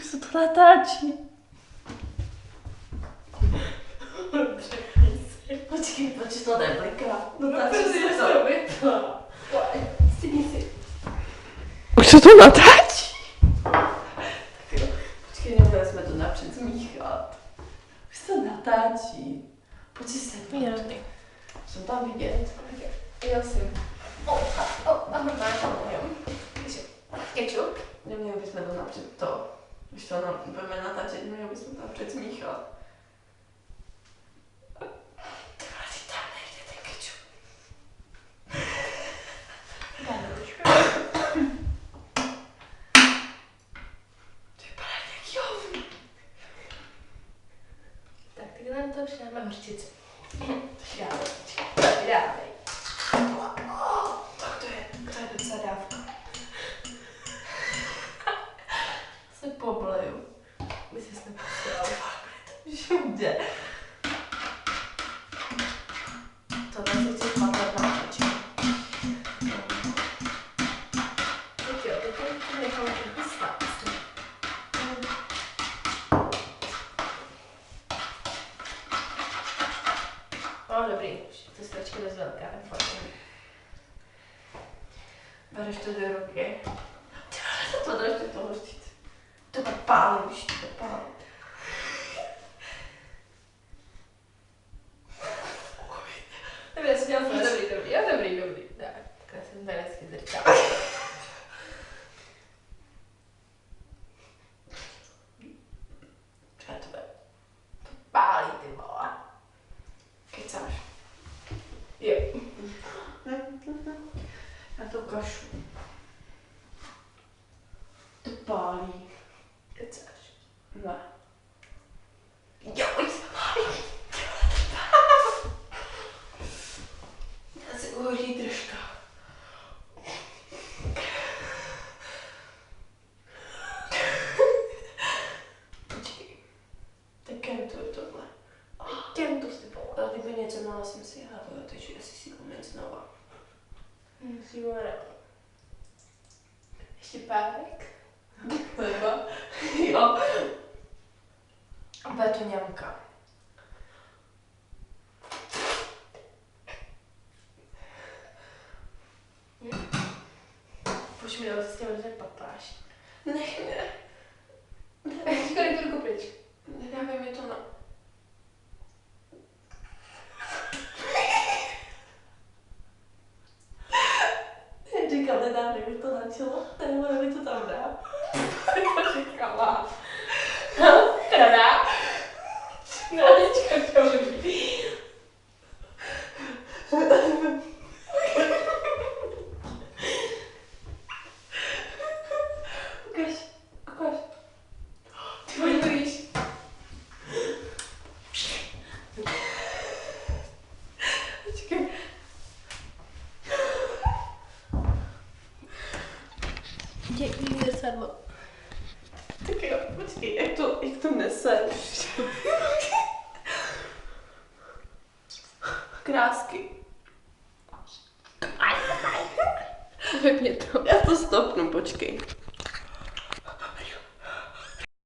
Už se to natáčí. Počkej, proč to nebliká? Natáčí se to. Už se to natáčí? Počkej, neměli jsme to napřed zmíchat. Už se to natáčí. Pojď si sednout. Jasný. Jsem tam vidět. Já jsem. A normálně tam nevím. Ketchup? Neměli bychom to napřed to. Když to budeme natáčet, neměli bychom to napřed zmíchat. Ty tam nejde ten ketchup. To vypadá jak jovný. Tak teď nám to už dáme hořčici. Tak dávej. Tak to je docela dávka. Se pobleju. My si jsme posílali. Všude. Tohle si chci patlat na oči. Tak jo, teď to necháme trochu stát. Dobrý, už to stračka dost velká, nefajn. Bereš to do ruky. To dáš do toho štít. To pak pálíš, to pálí. Dobrý, já jsem dělala dobrý. Tak, takhle jsem tady hezky zrčala. Třeba to bude. To pálí, ty vole. Kecáš. Jo. Já to kašu. To pálí. Kecáš. Ne. Jo, já si uhoří držka. Počkej. Tak kentuj tohle. Těm to si pomoct. Ale kdyby něco měla jsem si hlavila, takže asi si umím znova. Musíme ještě párek. Chleba. Jo. A bude to ňamka. Pojď mi dát s tím, že papáš. Ne. Kolik to ruku pryč. Nedávej mi to na... Já říkal, nedávej mi to na čelo, nebo mi to tam dá. To říkala. Teda. No, teďka to dobrý. Ukaž. Ty bojíš. Počkej. Děkuji zrcadlo. Tak jo, počkej, jak to nese? Krásky. Vypně to. Já to stopnu, počkej.